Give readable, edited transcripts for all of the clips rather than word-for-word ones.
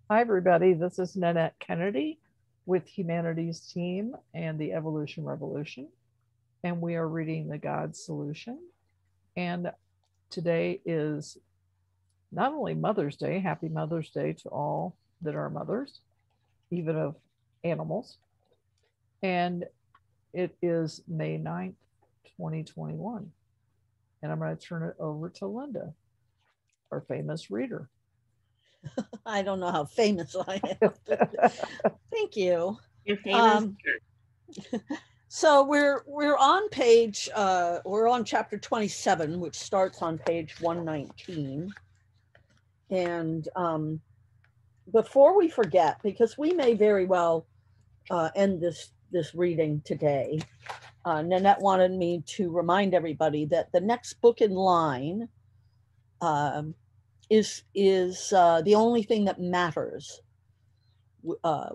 Hi, everybody. This is Nanette Kennedy with Humanities Team and the Evolution Revolution, and we are reading The God's Solution. And today is not only Mother's Day, happy Mother's Day to all that are mothers, even of animals, and it is May 9th, 2021. And I'm going to turn it over to Linda, our famous reader. I don't know how famous I am, but thank you. You're famous. Um, so we're on we're on chapter 27, which starts on page 119. And before we forget, because we may very well end this reading today, Nanette wanted me to remind everybody that the next book in line um, is the only thing that matters,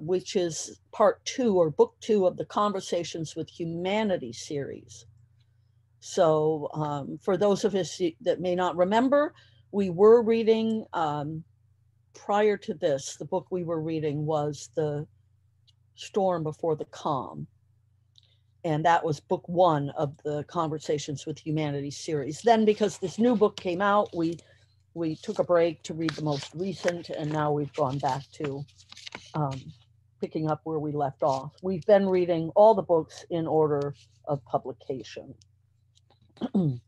which is part two or book two of the Conversations with Humanity series. So, for those of us that may not remember, we were reading, prior to this, the book we were reading was The Storm Before the Calm. And that was book one of the Conversations with Humanity series. Then, because this new book came out, we took a break to read the most recent, and now we've gone back to um, picking up where we left off. We've been reading all the books in order of publication. Thank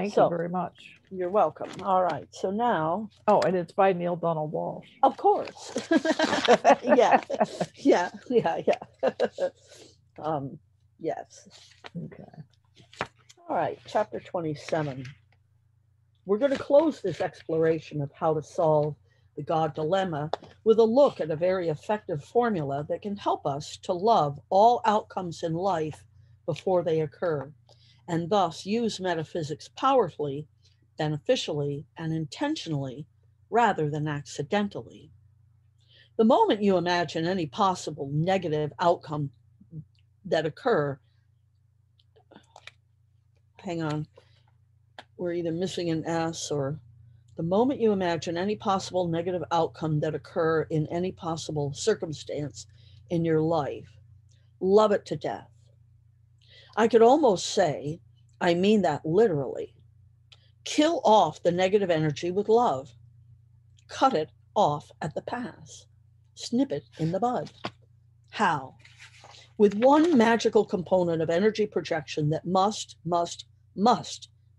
you So very much. you're welcome. All right. So now, Oh, and it's by Neil Donald Walsh. of course. Yeah. Yeah. Yeah. Yeah. Yes. Okay. All right. Chapter 27. We're going to close this exploration of how to solve the God dilemma with a look at a very effective formula that can help us to love all outcomes in life before they occur, and thus use metaphysics powerfully, beneficially, and intentionally rather than accidentally. The moment you imagine any possible negative outcome that occur, hang on, we're either missing an S or the moment you imagine any possible negative outcome that occur in any possible circumstance in your life, love it to death. I could almost say, I mean that literally. Kill off the negative energy with love. Cut it off at the pass. Snip it in the bud. How? With one magical component of energy projection that must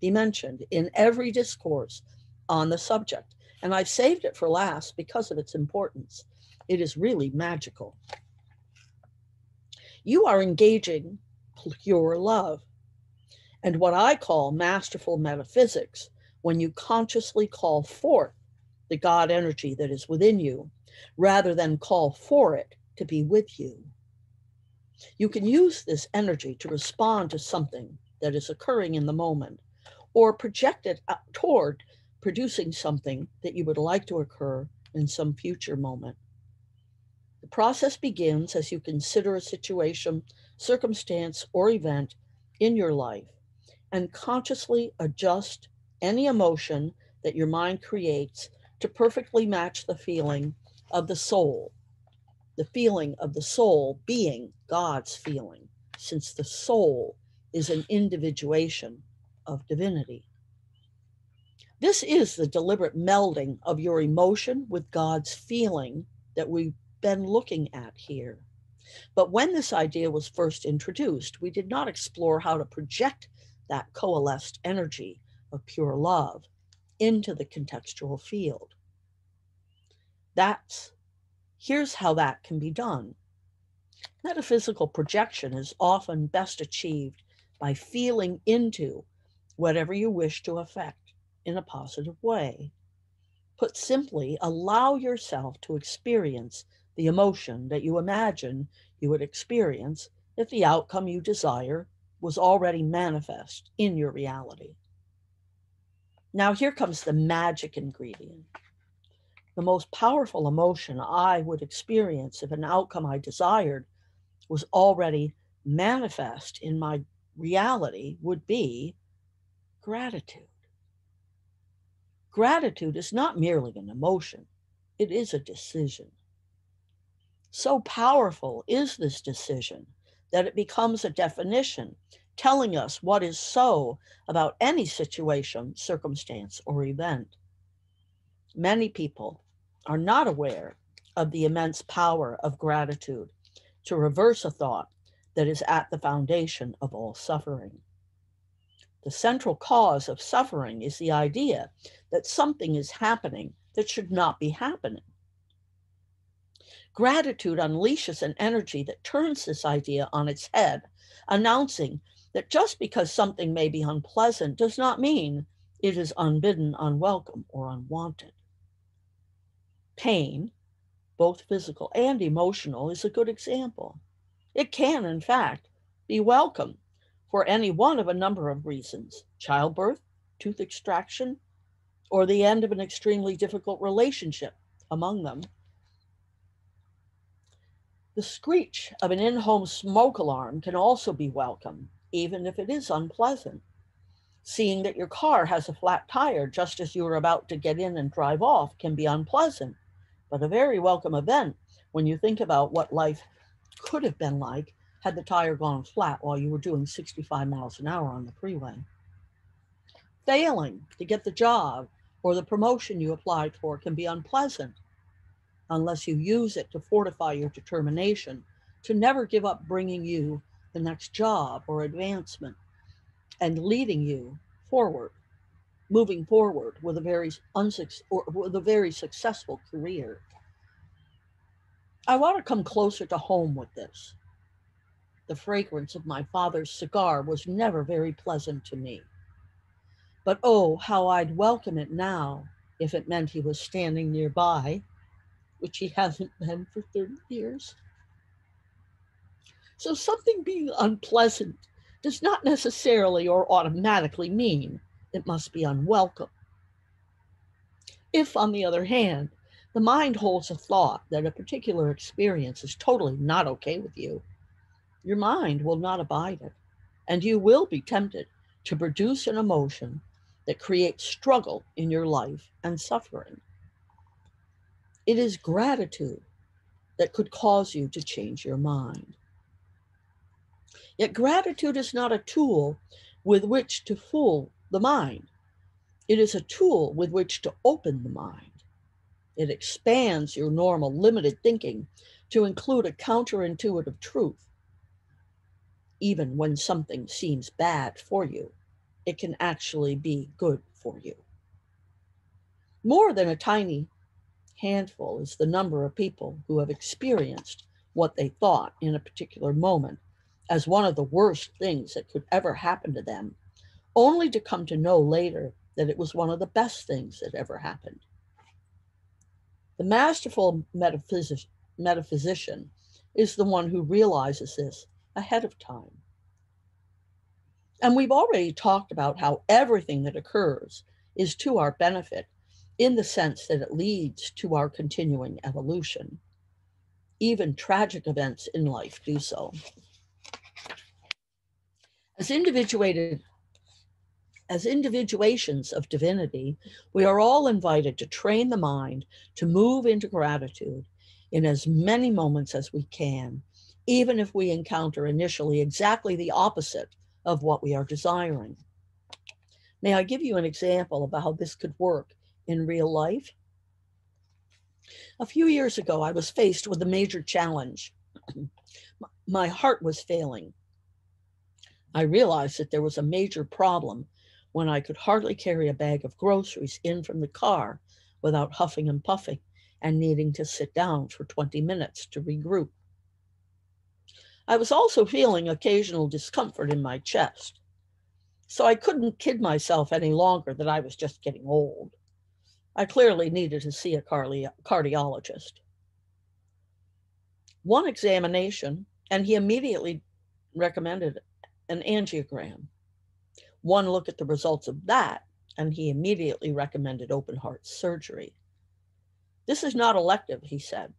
be mentioned in every discourse on the subject. And I've saved it for last because of its importance. It is really magical. You are engaging pure love, and what I call masterful metaphysics when you consciously call forth the God energy that is within you rather than call for it to be with you. You can use this energy to respond to something that is occurring in the moment or project it toward producing something that you would like to occur in some future moment. The process begins as you consider a situation, circumstance, or event in your life and consciously adjust any emotion that your mind creates to perfectly match the feeling of the soul being God's feeling, since the soul is an individuation of divinity. This is the deliberate melding of your emotion with God's feeling that we've been looking at here. But when this idea was first introduced, we did not explore how to project that coalesced energy of pure love into the contextual field. Here's how that can be done. Metaphysical projection is often best achieved by feeling into whatever you wish to affect in a positive way. Put simply, allow yourself to experience the emotion that you imagine you would experience if the outcome you desire was already manifest in your reality. Now, here comes the magic ingredient. The most powerful emotion I would experience if an outcome I desired was already manifest in my reality would be gratitude. Gratitude is not merely an emotion, it is a decision. So powerful is this decision that it becomes a definition telling us what is so about any situation, circumstance, or event. Many people are not aware of the immense power of gratitude to reverse a thought that is at the foundation of all suffering. The central cause of suffering is the idea that something is happening that should not be happening. Gratitude unleashes an energy that turns this idea on its head, announcing that just because something may be unpleasant does not mean it is unbidden, unwelcome, or unwanted. Pain, both physical and emotional, is a good example. It can, in fact, be welcome for any one of a number of reasons: childbirth, tooth extraction, or the end of an extremely difficult relationship among them. The screech of an in-home smoke alarm can also be welcome, even if it is unpleasant. Seeing that your car has a flat tire just as you are about to get in and drive off can be unpleasant, but a very welcome event when you think about what life could have been like had the tire gone flat while you were doing 65 miles an hour on the freeway. Failing to get the job or the promotion you applied for can be unpleasant unless you use it to fortify your determination to never give up bringing you the next job or advancement and leading you forward, moving forward with a very successful career. I want to come closer to home with this. The fragrance of my father's cigar was never very pleasant to me. But oh, how I'd welcome it now if it meant he was standing nearby, which he hasn't been for 30 years. So something being unpleasant does not necessarily or automatically mean it must be unwelcome. If, on the other hand, the mind holds a thought that a particular experience is totally not okay with you, your mind will not abide it, and you will be tempted to produce an emotion that creates struggle in your life and suffering. It is gratitude that could cause you to change your mind. Yet gratitude is not a tool with which to fool the mind. It is a tool with which to open the mind. It expands your normal limited thinking to include a counterintuitive truth. Even when something seems bad for you, it can actually be good for you. More than a tiny handful is the number of people who have experienced what they thought in a particular moment as one of the worst things that could ever happen to them, only to come to know later that it was one of the best things that ever happened. The masterful metaphysician is the one who realizes this ahead of time. And we've already talked about how everything that occurs is to our benefit in the sense that it leads to our continuing evolution. Even tragic events in life do so. As individuations of divinity, we are all invited to train the mind to move into gratitude in as many moments as we can, even if we encounter initially exactly the opposite of what we are desiring. May I give you an example of how this could work in real life? A few years ago, I was faced with a major challenge. My heart was failing. I realized that there was a major problem when I could hardly carry a bag of groceries in from the car without huffing and puffing and needing to sit down for 20 minutes to regroup. I was also feeling occasional discomfort in my chest, so I couldn't kid myself any longer that I was just getting old. I clearly needed to see a cardiologist. One examination, and he immediately recommended an angiogram. One look at the results of that, and he immediately recommended open heart surgery. This is not elective, he said.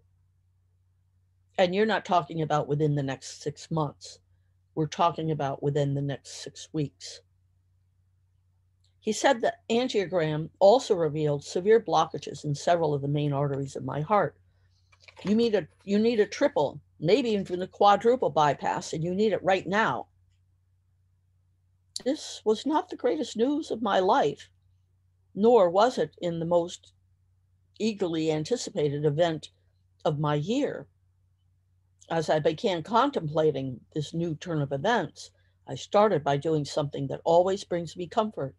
And you're not talking about within the next 6 months. We're talking about within the next 6 weeks. He said the angiogram also revealed severe blockages in several of the main arteries of my heart, You need a triple, maybe even a quadruple bypass, and you need it right now. This was not the greatest news of my life, nor was it in the most eagerly anticipated event of my year. As I began contemplating this new turn of events, I started by doing something that always brings me comfort,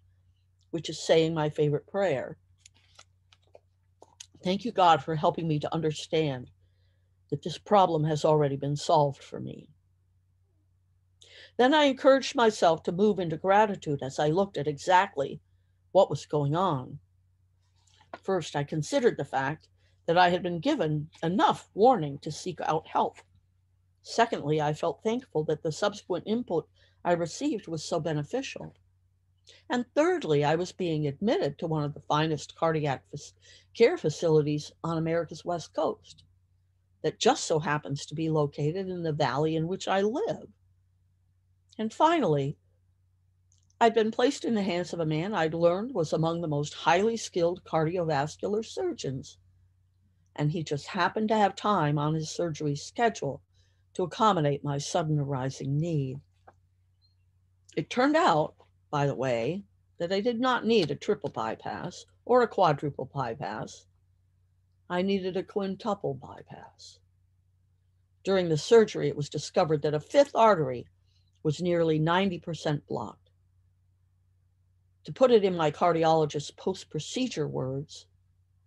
which is saying my favorite prayer. Thank you, God, for helping me to understand that this problem has already been solved for me. Then I encouraged myself to move into gratitude as I looked at exactly what was going on. First, I considered the fact that I had been given enough warning to seek out help. Secondly, I felt thankful that the subsequent input I received was so beneficial. And thirdly, I was being admitted to one of the finest cardiac care facilities on America's West Coast that just so happens to be located in the valley in which I live. And finally, I'd been placed in the hands of a man I'd learned was among the most highly skilled cardiovascular surgeons. And he just happened to have time on his surgery schedule to accommodate my sudden arising need. It turned out, by the way, that I did not need a triple bypass or a quadruple bypass. I needed a quintuple bypass. During the surgery, it was discovered that a fifth artery was nearly 90% blocked. To put it in my cardiologist's post-procedure words,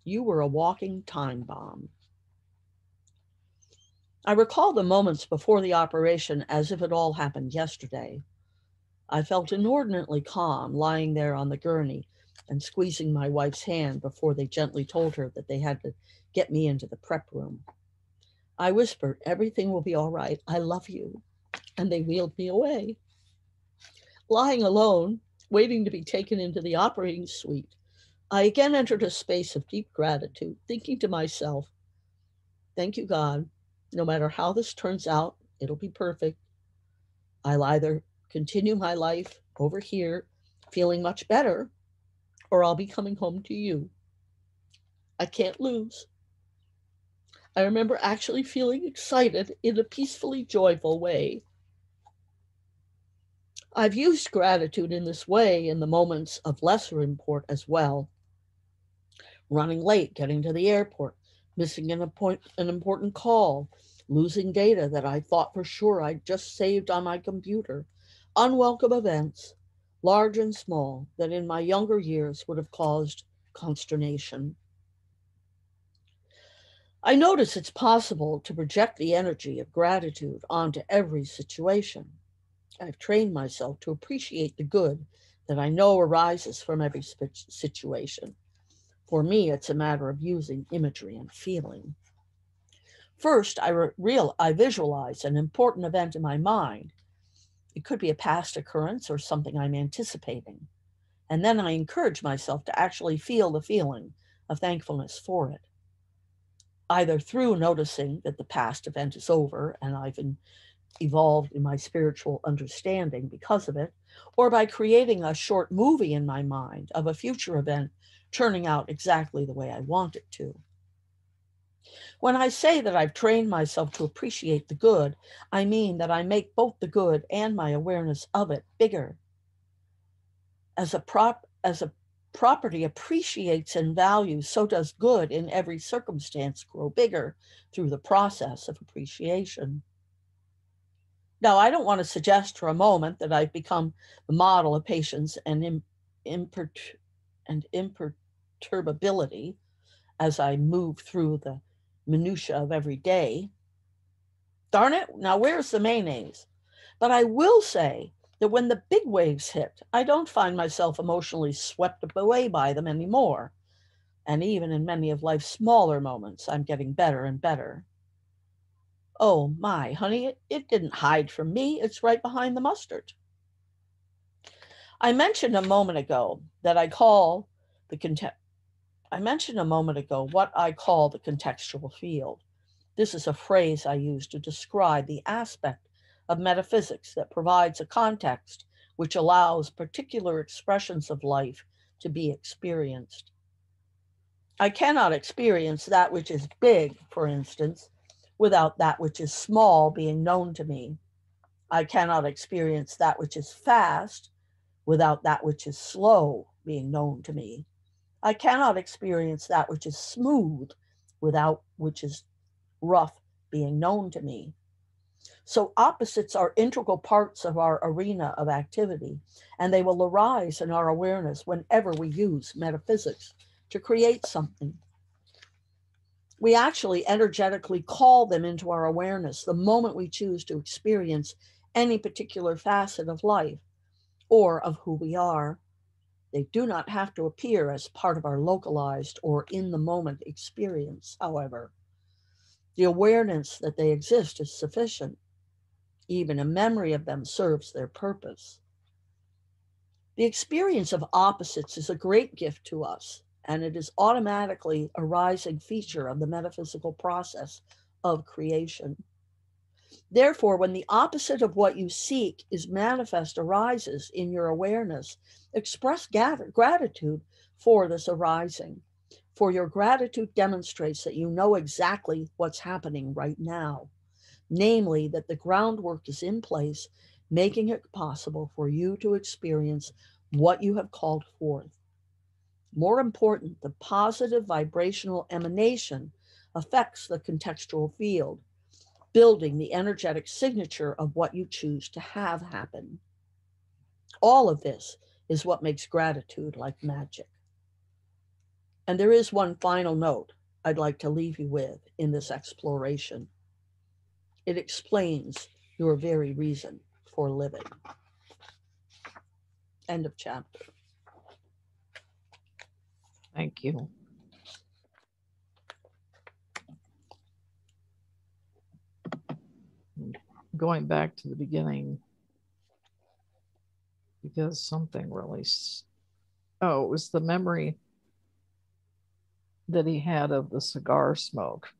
you were a walking time bomb. I recall the moments before the operation as if it all happened yesterday. I felt inordinately calm lying there on the gurney and squeezing my wife's hand before they gently told her that they had to get me into the prep room. I whispered, "Everything will be all right. I love you." And they wheeled me away. Lying alone, waiting to be taken into the operating suite, I again entered a space of deep gratitude, thinking to myself, thank you, God. No matter how this turns out, it'll be perfect. I'll either continue my life over here, feeling much better, or I'll be coming home to you. I can't lose. I remember actually feeling excited in a peacefully joyful way. I've used gratitude in this way in the moments of lesser import as well. Running late, getting to the airport, missing an important call, losing data that I thought for sure I'd just saved on my computer, unwelcome events, large and small, that in my younger years would have caused consternation. I notice it's possible to project the energy of gratitude onto every situation. I've trained myself to appreciate the good that I know arises from every situation. For me, it's a matter of using imagery and feeling. First, I visualize an important event in my mind. It could be a past occurrence or something I'm anticipating. And then I encourage myself to actually feel the feeling of thankfulness for it, either through noticing that the past event is over and I've evolved in my spiritual understanding because of it, or by creating a short movie in my mind of a future event turning out exactly the way I want it to. When I say that I've trained myself to appreciate the good, I mean that I make both the good and my awareness of it bigger. As a property appreciates in value, so does good in every circumstance grow bigger through the process of appreciation. Now, I don't want to suggest for a moment that I've become the model of patience and imperturbability as I move through the minutia of every day. Darn it, now where's the mayonnaise? But I will say that when the big waves hit, I don't find myself emotionally swept away by them anymore. And even in many of life's smaller moments, I'm getting better and better. Oh my, honey, it didn't hide from me. It's right behind the mustard. I mentioned a moment ago what I call the contextual field. This is a phrase I use to describe the aspect of metaphysics that provides a context which allows particular expressions of life to be experienced. I cannot experience that which is big, for instance, without that which is small being known to me. I cannot experience that which is fast without that which is slow being known to me. I cannot experience that which is smooth without which is rough being known to me. So opposites are integral parts of our arena of activity, and they will arise in our awareness whenever we use metaphysics to create something. We actually energetically call them into our awareness the moment we choose to experience any particular facet of life or of who we are. They do not have to appear as part of our localized or in the moment experience, however. The awareness that they exist is sufficient. Even a memory of them serves their purpose. The experience of opposites is a great gift to us, and it is automatically a rising feature of the metaphysical process of creation. Therefore, when the opposite of what you seek is manifest arises in your awareness, express gratitude for this arising. For your gratitude demonstrates that you know exactly what's happening right now, namely that the groundwork is in place, making it possible for you to experience what you have called forth. More important, the positive vibrational emanation affects the contextual field, building the energetic signature of what you choose to have happen. All of this is what makes gratitude like magic. And there is one final note I'd like to leave you with in this exploration. It explains your very reason for living. End of chapter. Thank you. Going back to the beginning, because something really, it was the memory that he had of the cigar smoke.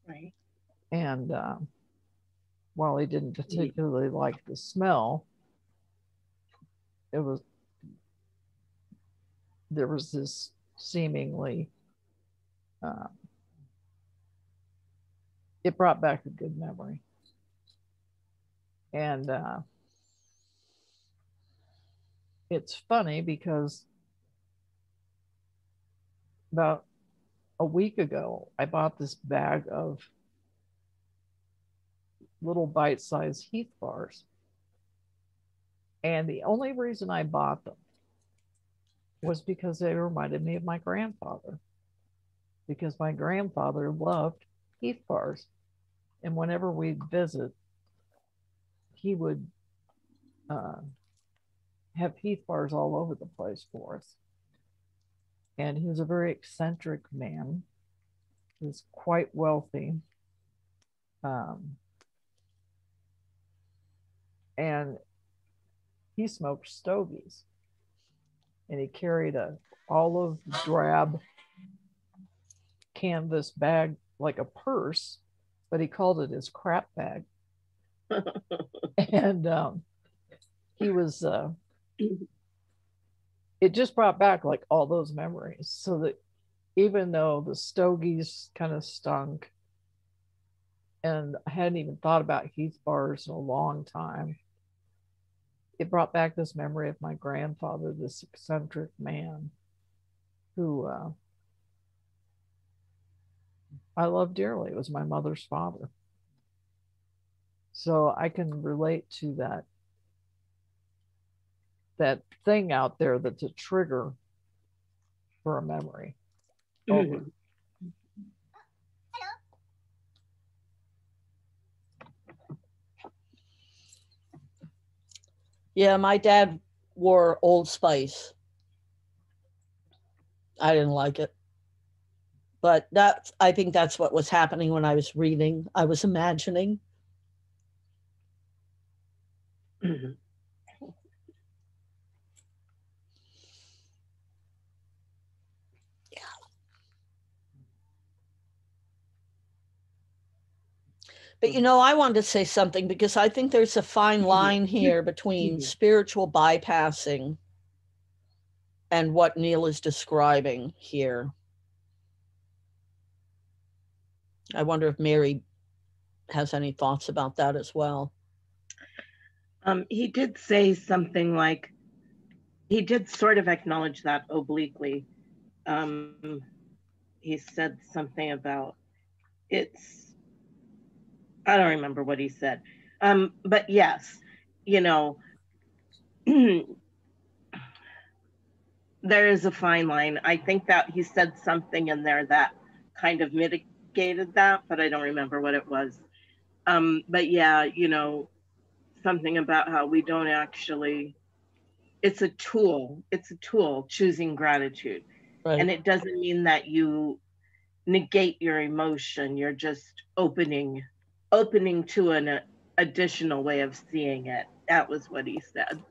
Right. And while he didn't particularly like the smell, there was this seemingly, it brought back a good memory. And it's funny because about a week ago, I bought this bag of little bite-sized Heath bars. And the only reason I bought them was because they reminded me of my grandfather. Because my grandfather loved Heath bars. And whenever we'd visit, he would have Heath bars all over the place for us. And he was a very eccentric man. He was quite wealthy. And he smoked stogies. And he carried a olive drab canvas bag like a purse, but he called it his crap bag. And he was it just brought back like all those memories, so that even though the stogies kind of stunk and I hadn't even thought about Heath bars in a long time, it brought back this memory of my grandfather, this eccentric man who I love dearly. It was my mother's father. So I can relate to that thing out there that's a trigger for a memory. Over. Yeah, my dad wore Old Spice. I didn't like it. But I think that's what was happening when I was reading. I was imagining. But I wanted to say something because I think there's a fine line here between spiritual bypassing and what Neil is describing here. I wonder if Mary has any thoughts about that as well. He did say something like, he did sort of acknowledge that obliquely. He said something about it's, I don't remember what he said. But yes, you know, there is a fine line. I think that he said something in there that kind of mitigated that, but I don't remember what it was. But yeah, something about how we don't actually, it's a tool. It's a tool, choosing gratitude. Right. And it doesn't mean that you negate your emotion. You're just opening to an additional way of seeing it. That was what he said.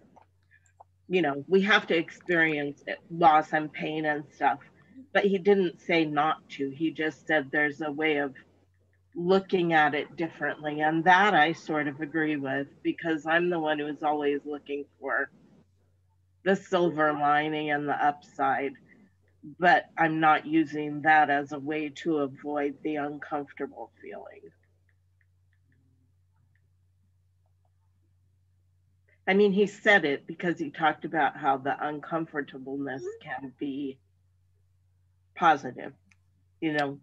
We have to experience loss and pain and stuff, but he didn't say not to. He just said there's a way of looking at it differently. And that I sort of agree with, because I'm the one who's always looking for the silver lining and the upside, but I'm not using that as a way to avoid the uncomfortable feeling. I mean, he said it because he talked about how the uncomfortableness can be positive.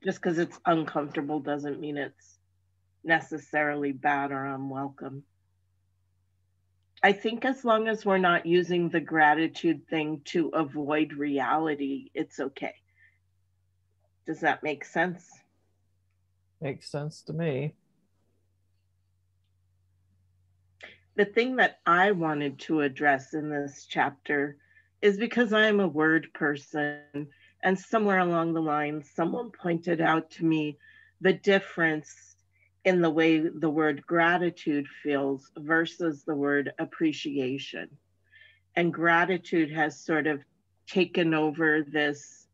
Just because it's uncomfortable doesn't mean it's necessarily bad or unwelcome. I think as long as we're not using the gratitude thing to avoid reality, it's okay. Does that make sense? Makes sense to me. The thing that I wanted to address in this chapter is because I'm a word person, and somewhere along the line, someone pointed out to me the difference in the way the word gratitude feels versus the word appreciation. And gratitude has sort of taken over this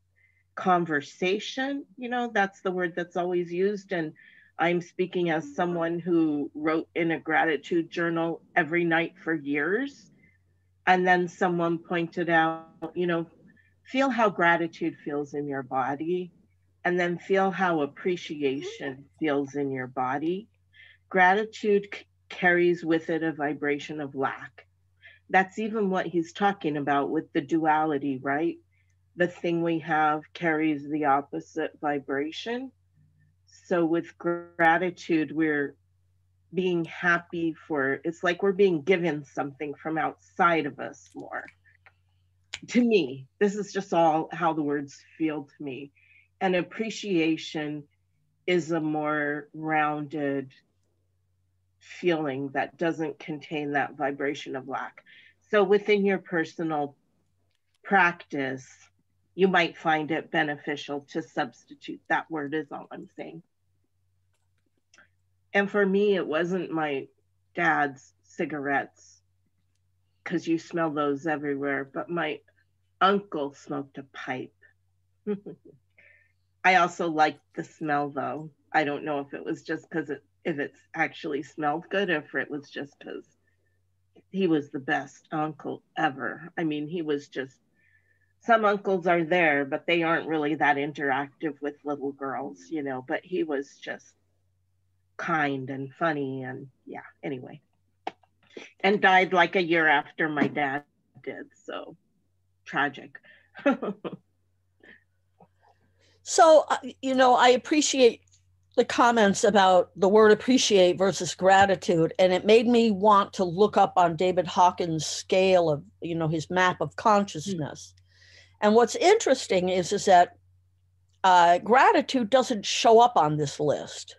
conversation. That's the word that's always used. And I'm speaking as someone who wrote in a gratitude journal every night for years. And then someone pointed out, feel how gratitude feels in your body, and then feel how appreciation feels in your body. Gratitude carries with it a vibration of lack. That's even what he's talking about with the duality, right? The thing we have carries the opposite vibration. So with gratitude, we're being happy for, it's like we're being given something from outside of us more. To me, this is just all how the words feel to me. And appreciation is a more rounded feeling that doesn't contain that vibration of lack. So within your personal practice, you might find it beneficial to substitute that word, is all I'm saying. And for me, it wasn't my dad's cigarettes, because you smell those everywhere, but my uncle smoked a pipe. I also liked the smell, though. I don't know if it was just because if it's actually smelled good, or if it was just because he was the best uncle ever. I mean, he was just, some uncles are there, but they aren't really that interactive with little girls, but he was just kind and funny, and yeah, anyway. And died like a year after my dad did, so tragic. So, I appreciate the comments about the word appreciate versus gratitude, and it made me want to look up on David Hawkins' scale of, his map of consciousness. And what's interesting is that gratitude doesn't show up on this list.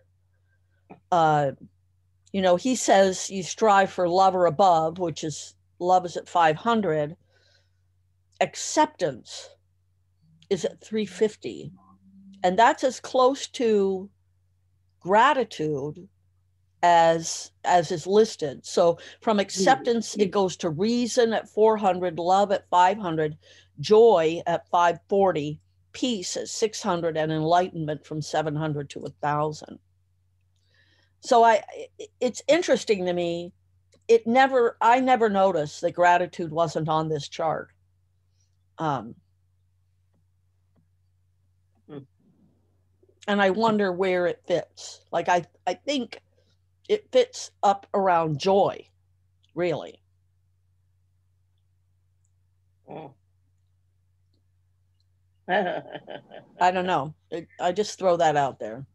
He says you strive for love or above, which is love is at 500. Acceptance is at 350. And that's as close to gratitude as is listed. So from acceptance, it goes to reason at 400, love at 500, joy at 540, peace at 600, and enlightenment from 700 to 1,000. So it's interesting to me. I never noticed that gratitude wasn't on this chart. and I wonder where it fits. Like I think it fits up around joy, really. I don't know. I just throw that out there.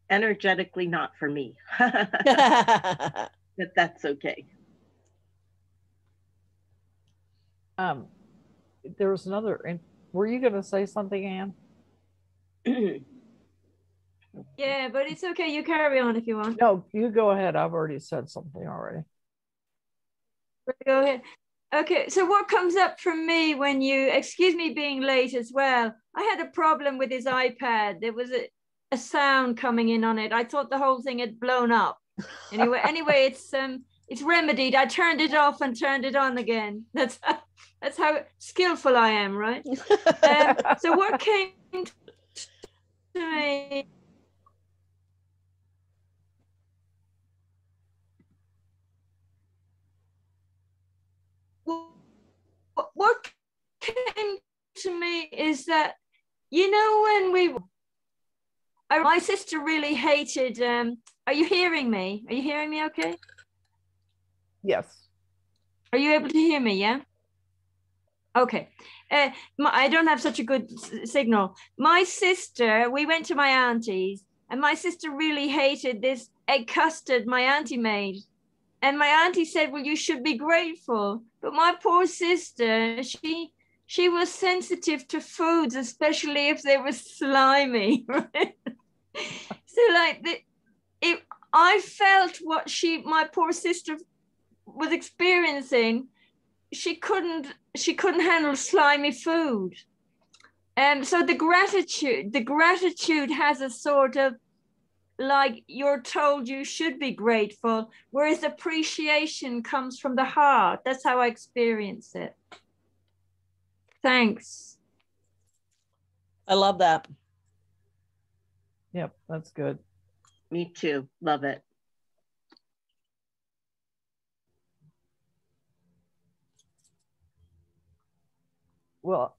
Energetically not for me. But that's okay. There was another. Were you going to say something, Anne? Yeah, but it's okay. You carry on if you want. No, you go ahead. I've already said something already. Go ahead. Okay, so what comes up for me when you, excuse me being late as well, I had a problem with his iPad. There was a sound coming in on it. I thought the whole thing had blown up. Anyway, it's remedied. I turned it off and turned it on again. That's how skillful I am, right? So what came to me? What came to me is that, you know, when my sister really hated, are you hearing me? Are you hearing me okay? Yes. Are you able to hear me? Yeah. Okay. I don't have such a good signal. My sister, we went to my auntie's, and my sister really hated this egg custard my auntie made. And my auntie said, well, you should be grateful. But my poor sister, she was sensitive to foods, especially if they were slimy. Right? So like I felt what my poor sister was experiencing. She couldn't handle slimy food. So the gratitude has a sort of, like, you're told you should be grateful, whereas appreciation comes from the heart. That's how I experience it. Thanks. I love that. Yep, that's good. Me too. Love it. Well,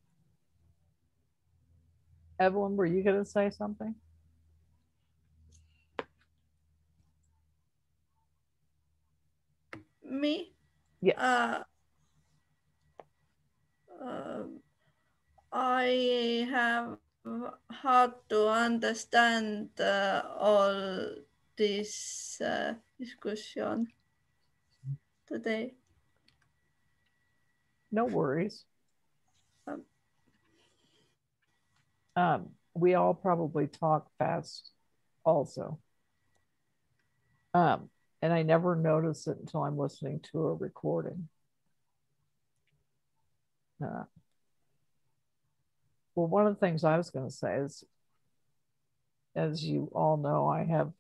Evelyn, were you going to say something? Me? Yes. I have hard to understand all this discussion today. No worries. We all probably talk fast also. And I never notice it until I'm listening to a recording. Well, one of the things I was going to say is, as you all know, I have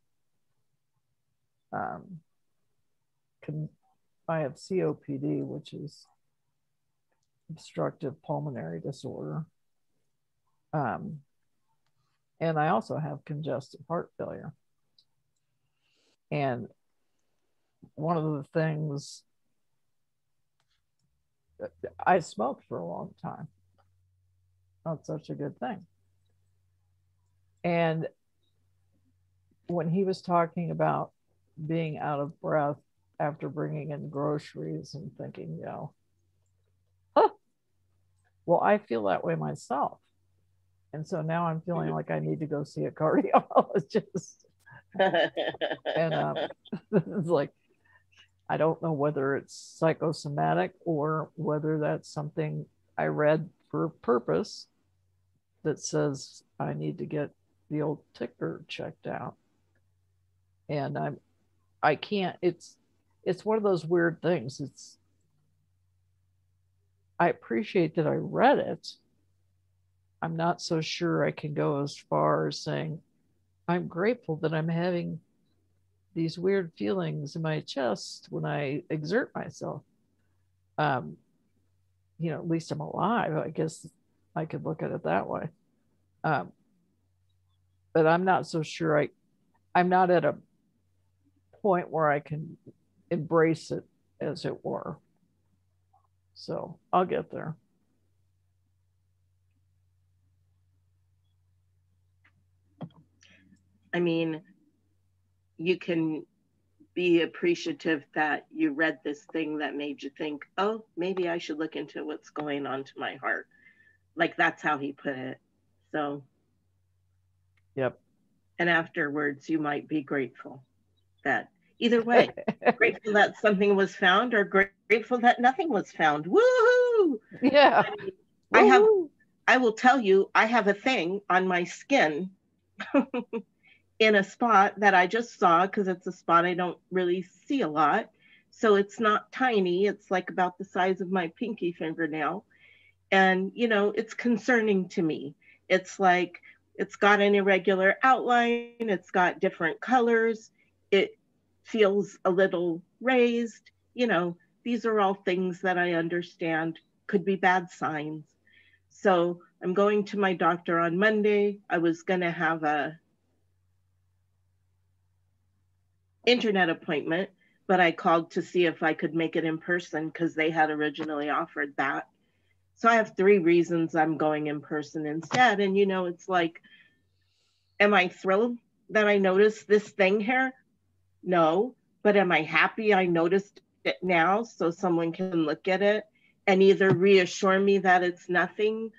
COPD, which is obstructive pulmonary disorder. And I also have congestive heart failure. And one of the things, I smoked for a long time. Not such a good thing. And when he was talking about being out of breath after bringing in groceries and thinking, you know, well, I feel that way myself. And so now I'm feeling like I need to go see a cardiologist. And it's like, I don't know whether it's psychosomatic or whether that's something I read for a purpose that says I need to get the old ticker checked out. And I can't, it's one of those weird things. I appreciate that I read it. I'm not so sure I can go as far as saying, I'm grateful that I'm having these weird feelings in my chest when I exert myself. You know, at least I'm alive. I guess I could look at it that way. But I'm not so sure I'm not at a point where I can embrace it, as it were. So I'll get there. I mean, you can be appreciative that you read this thing that made you think, oh, maybe I should look into what's going on to my heart. Like, that's how he put it. So, Yep. and afterwards, you might be grateful that either way, grateful that something was found or grateful that nothing was found. Woohoo! Yeah. I will tell you, I have a thing on my skin in a spot that I just saw because it's a spot I don't really see a lot. So it's not tiny. It's like about the size of my pinky fingernail. And, you know, it's concerning to me. It's like, it's got an irregular outline. It's got different colors. It feels a little raised. You know, these are all things that I understand could be bad signs. So I'm going to my doctor on Monday. I was going to have a internet appointment, but I called to see if I could make it in person because they had originally offered that. So I have 3 reasons I'm going in person instead. And, you know, it's like, am I thrilled that I noticed this thing here? No. But am I happy I noticed it now so someone can look at it and either reassure me that it's nothing,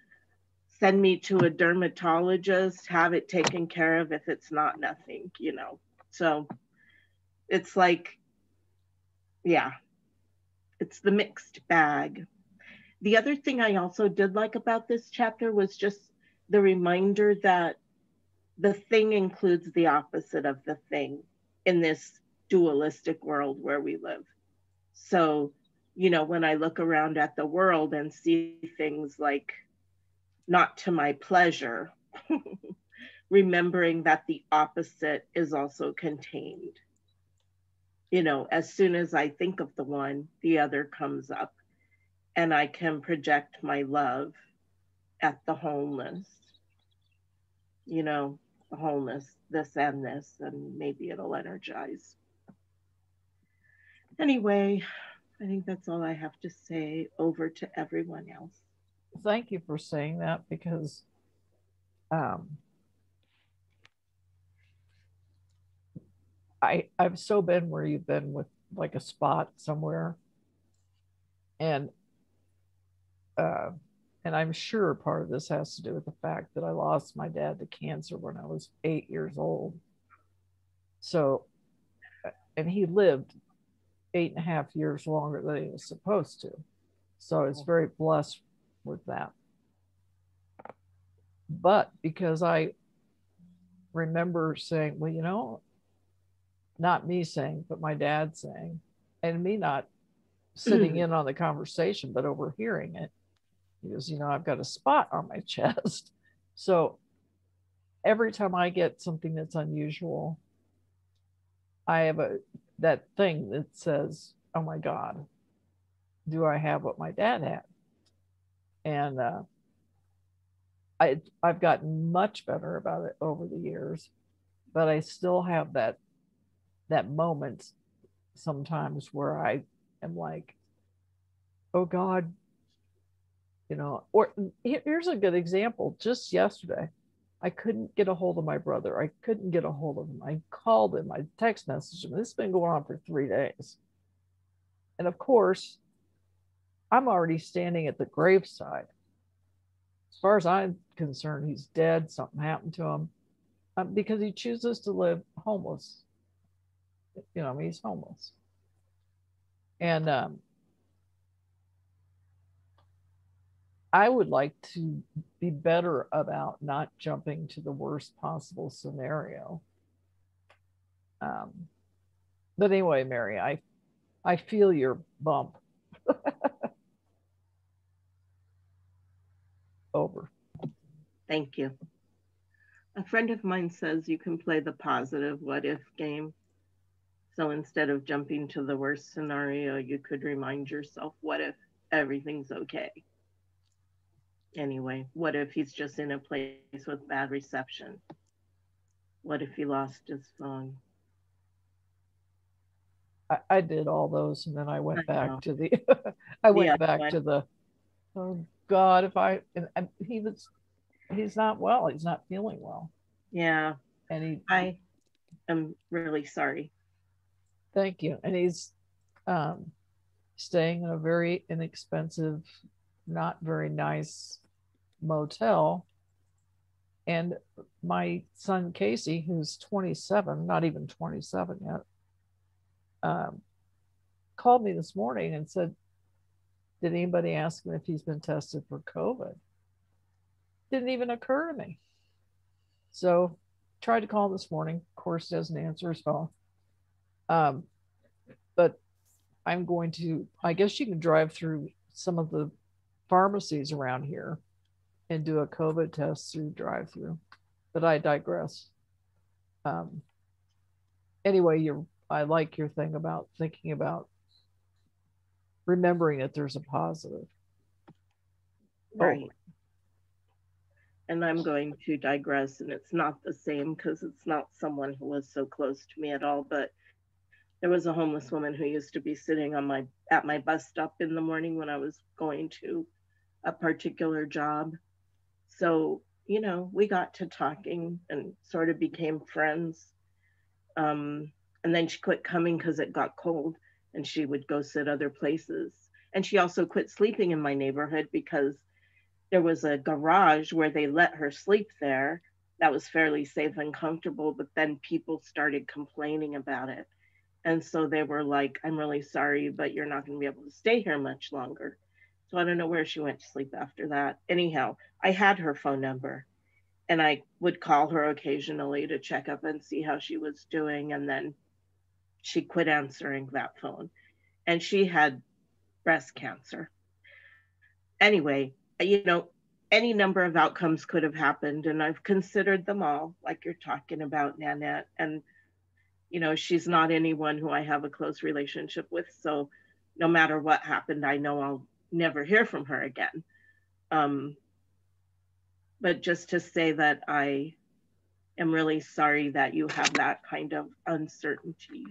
send me to a dermatologist, have it taken care of if it's not nothing, you know? So it's like, yeah, it's the mixed bag. The other thing I also did like about this chapter was just the reminder that the thing includes the opposite of the thing in this dualistic world where we live. So, you know, when I look around at the world and see things like not to my pleasure, remembering that the opposite is also contained. You know, as soon as I think of the one, the other comes up, and I can project my love at the wholeness, you know, the wholeness, this and this, and maybe it'll energize. Anyway, I think that's all I have to say. Over to everyone else. Thank you for saying that because I've so been where you've been with like a spot somewhere, and uh, and I'm sure part of this has to do with the fact that I lost my dad to cancer when I was 8 years old. So, and he lived 8.5 years longer than he was supposed to. So I was very blessed with that. But because I remember saying, well, you know, not me saying, but my dad saying, and me not sitting in on the conversation, but overhearing it. He goes, you know, I've got a spot on my chest. So every time I get something that's unusual, I have that thing that says, oh my God, do I have what my dad had? And I've gotten much better about it over the years, but I still have that moment sometimes where I am like, oh God, you know, or here's a good example. Just yesterday, I couldn't get a hold of my brother. I couldn't get a hold of him. I called him, I text messaged him. This has been going on for 3 days. And of course, I'm already standing at the graveside. As far as I'm concerned, he's dead. Something happened to him because he chooses to live homeless. You know, he's homeless. And I would like to be better about not jumping to the worst possible scenario. But anyway, Mary, I feel your bump. Over. Thank you. A friend of mine says you can play the positive what if game. So instead of jumping to the worst scenario, you could remind yourself, what if everything's okay? Anyway, what if he's just in a place with bad reception? What if he lost his phone? I did all those, and then I went back to the oh God, if I and he's not well, he's not feeling well. Yeah. And I'm really sorry. Thank you. And he's staying in a very inexpensive, not very nice motel. And my son Casey, who's 27, not even 27 yet, called me this morning and said, did anybody ask him if he's been tested for COVID? Didn't even occur to me. So tried to call this morning. Of course, doesn't answer his phone. But I'm going to, I guess you can drive through some of the pharmacies around here and do a COVID test through drive-through. But I digress. Anyway, I like your thing about thinking about remembering that there's a positive. Right. Oh. And I'm going to digress, and it's not the same because it's not someone who was so close to me at all, but there was a homeless woman who used to be sitting on at my bus stop in the morning when I was going to a particular job. So, you know, we got to talking and sort of became friends. And then she quit coming because it got cold and she would go sit other places. And she also quit sleeping in my neighborhood because there was a garage where they let her sleep there that was fairly safe and comfortable, but then people started complaining about it. And so they were like, I'm really sorry, but you're not going to be able to stay here much longer. So I don't know where she went to sleep after that. Anyhow, I had her phone number and I would call her occasionally to check up and see how she was doing. And then she quit answering that phone and she had breast cancer. Anyway, you know, any number of outcomes could have happened and I've considered them all, like you're talking about, Nanette. And, you know, she's not anyone who I have a close relationship with. So no matter what happened, I know I'll never hear from her again. But just to say that I am really sorry that you have that kind of uncertainty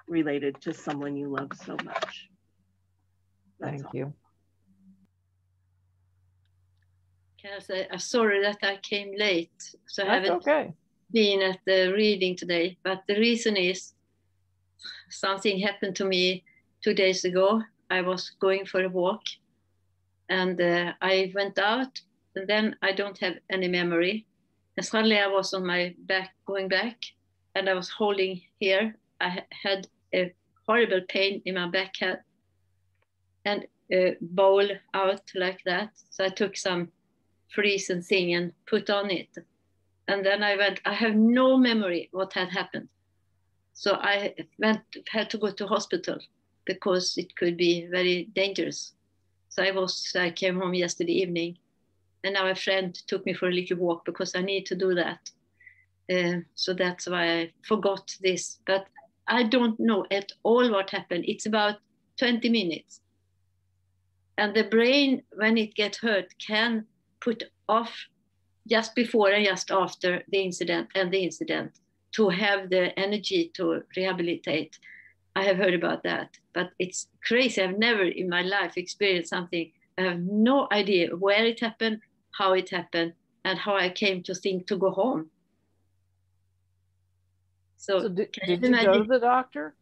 related to someone you love so much. Thank you. Can I say, I'm sorry that I came late. So I haven't been at the reading today. But the reason is something happened to me 2 days ago. I was going for a walk and I went out and then I don't have any memory. And suddenly I was on my back, going back, and I was holding here. I had a horrible pain in my back head and a bowl out like that. So I took some freeze and thing and put on it. And then I have no memory what had happened. So I had to go to hospital because it could be very dangerous. So I came home yesterday evening and now a friend took me for a little walk because I need to do that. So that's why I forgot this, but I don't know at all what happened. It's about 20 minutes. And the brain, when it gets hurt, can put off just before and just after the incident and the incident to have the energy to rehabilitate. I have heard about that, but it's crazy. I've never in my life experienced something. I have no idea where it happened, how it happened, and how I came to think to go home. So did you go to the doctor?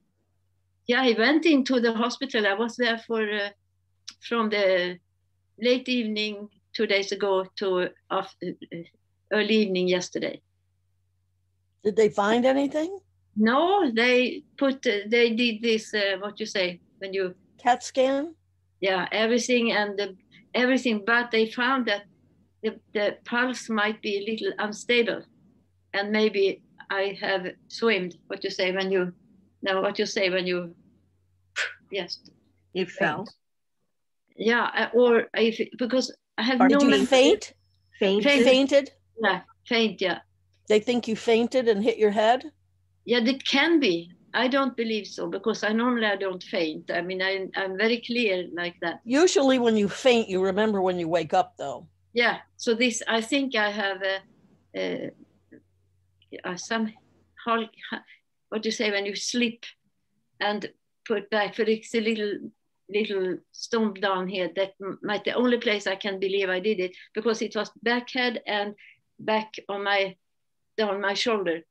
Yeah, I went into the hospital. I was there from the late evening 2 days ago to early evening yesterday. Did they find anything? No, they did this, what you say, when you... CAT scan? Yeah, everything everything, but they found that the pulse might be a little unstable. And maybe I have swimmed, what you say when you yes. You fell? Yeah, because I have Did you faint? Fainted? Yeah, faint, yeah. They think you fainted and hit your head? Yeah, it can be. I don't believe so because I normally don't faint. I mean, I'm very clear like that. Usually when you faint, you remember when you wake up though. Yeah, so this, I think I have some, what do you say, when you sleep and put back, but it's a little stump down here. That might the only place I can believe I did it because it was back head and back on my shoulder.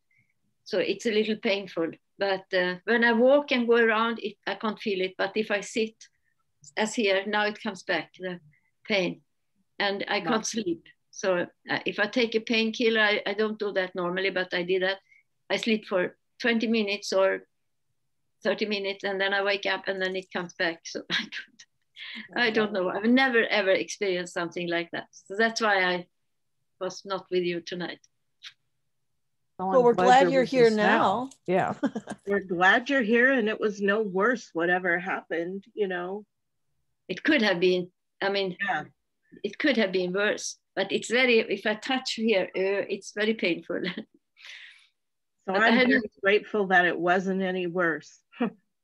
So it's a little painful. But when I walk and go around, I can't feel it. But if I sit, as here, now it comes back, the pain. And I can't sleep. So if I take a painkiller, I don't do that normally, but I did that. I sleep for 20 minutes or 30 minutes, and then I wake up and then it comes back. So I don't know. I've never, ever experienced something like that. So that's why I was not with you tonight. Well, we're glad you're here now. Yeah. We're glad you're here, and it was no worse, whatever happened, you know. It could have been, I mean, it could have been worse, but it's very, if I touch here, it's very painful. So I'm very grateful that it wasn't any worse.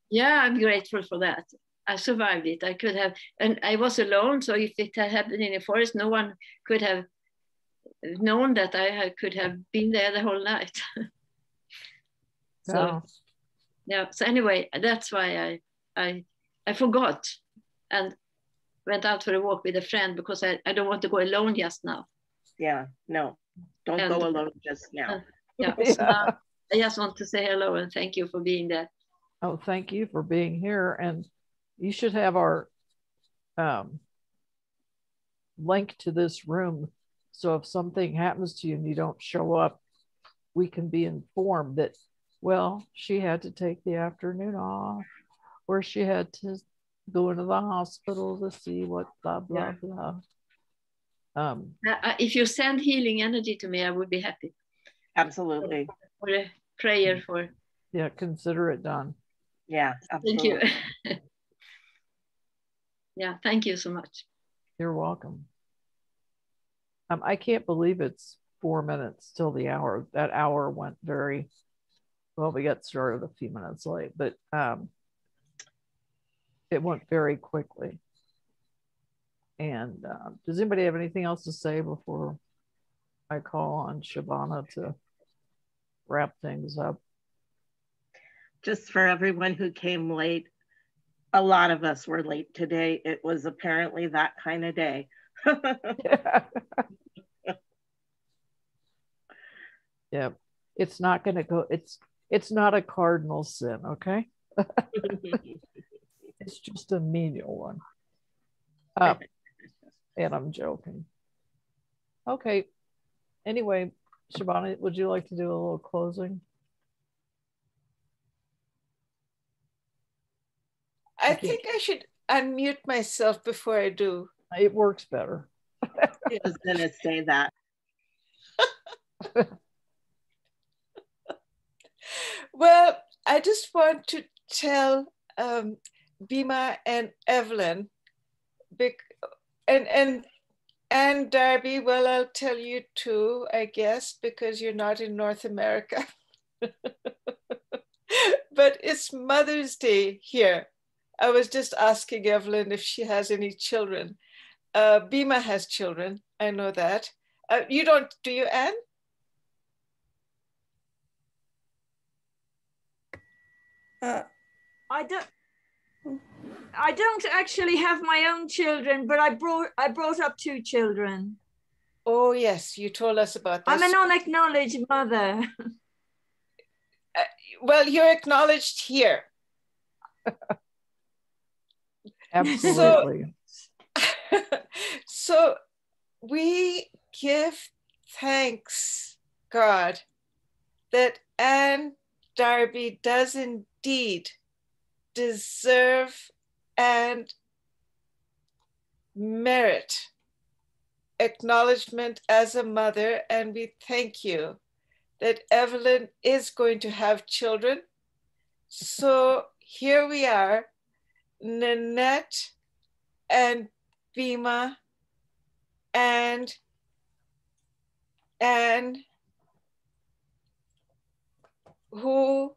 Yeah, I'm grateful for that. I survived it. I could have, and I was alone. So if it had happened in the forest, no one could have known that I could have been there the whole night. So, yeah. So anyway, that's why I forgot and went out for a walk with a friend because I don't want to go alone just now. Yeah, no, don't go alone just now. Yeah. So now I just want to say hello and thank you for being there. Oh, thank you for being here. And you should have our link to this room. So if something happens to you and you don't show up, we can be informed that, well, she had to take the afternoon off, or she had to go into the hospital to see what blah, blah, blah. If you send healing energy to me, I would be happy. Absolutely. Or a prayer for. Yeah, consider it done. Yeah, absolutely. Thank you. Yeah, thank you so much. You're welcome. I can't believe it's 4 minutes till the hour. That hour went very well. We got started a few minutes late, but it went very quickly. And does anybody have anything else to say before I call on Shabana to wrap things up? Just for everyone who came late, a lot of us were late today. It was apparently that kind of day. Yeah, it's not going to go. It's not a cardinal sin, okay? It's just a menial one. And I'm joking. Okay. Anyway, Shabana, would you like to do a little closing? I think I should unmute myself before I do. It works better. I was going to say that. Well, I just want to tell Bima and Evelyn, and Darby, well, I'll tell you too, I guess, because you're not in North America. But it's Mother's Day here. I was just asking Evelyn if she has any children. Bima has children, I know that. You don't, do you, Anne? I don't actually have my own children, but I brought up 2 children. Oh yes, you told us about that. I'm an unacknowledged mother. Well, you're acknowledged here. Absolutely. So we give thanks, God, that Anne Darby does indeed deserve and merit acknowledgement as a mother, and we thank you that Evelyn is going to have children. So here we are, Nanette and Bima and Anne, who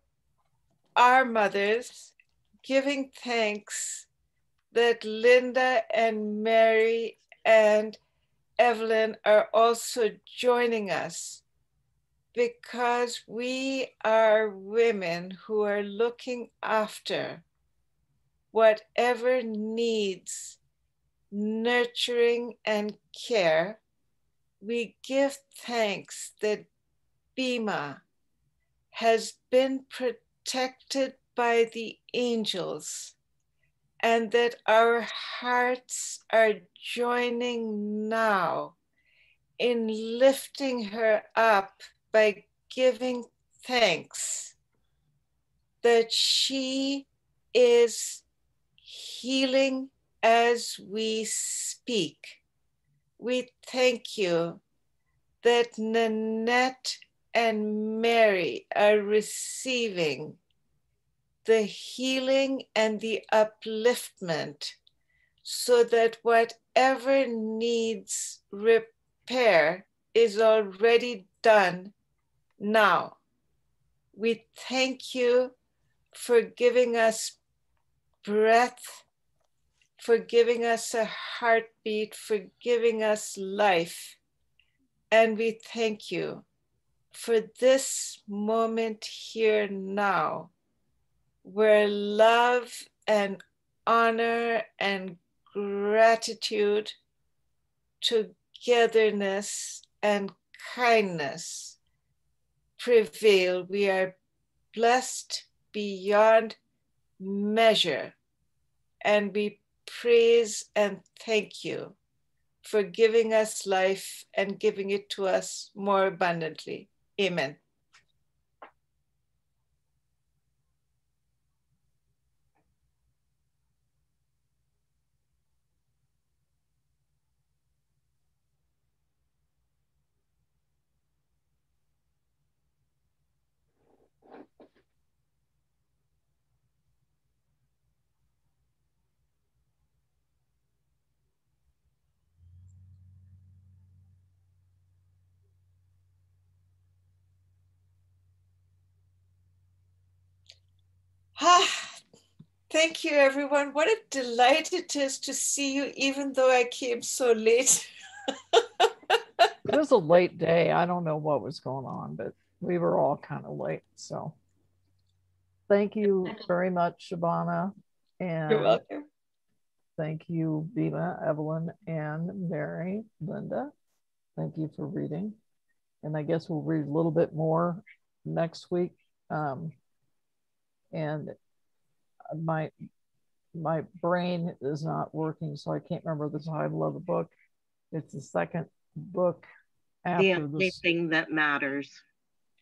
are mothers, giving thanks that Linda and Mary and Evelyn are also joining us, because we are women who are looking after whatever needs nurturing and care. We give thanks that Bima has been protected by the angels, and that our hearts are joining now in lifting her up by giving thanks that she is healing as we speak. We thank you that Nanette and Mary are receiving the healing and the upliftment, so that whatever needs repair is already done now. We thank you for giving us breath, for giving us a heartbeat, for giving us life. And we thank you for this moment here now, where love and honor and gratitude, togetherness and kindness prevail. We are blessed beyond measure, and we praise and thank you for giving us life and giving it to us more abundantly. Amen. Thank you, everyone. What a delight it is to see you, even though I came so late. It was a late day. I don't know what was going on, but we were all kind of late. So thank you very much, Shabana. And you're welcome. Thank you, Bima, Evelyn, and Mary, Linda. Thank you for reading. And I guess we'll read a little bit more next week. And my brain is not working, so I can't remember the title of the book. It's the second book after the only thing that matters.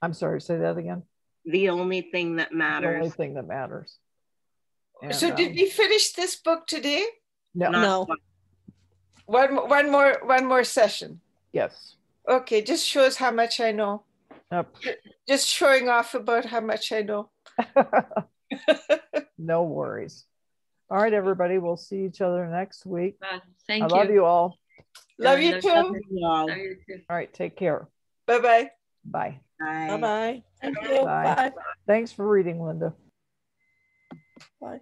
I'm sorry, say that again. The only thing that matters. The only thing that matters. And, so did we finish this book today? No. One more session. Yes. Okay, just shows how much I know. Yep. Just showing off about how much I know. No worries. All right, everybody. We'll see each other next week. Thank you. I love you all. Love you too. Love you all. All right, take care. Bye-bye. Bye. Bye. Bye-bye. Thank you. Bye. Bye. Thanks for reading, Linda. Bye.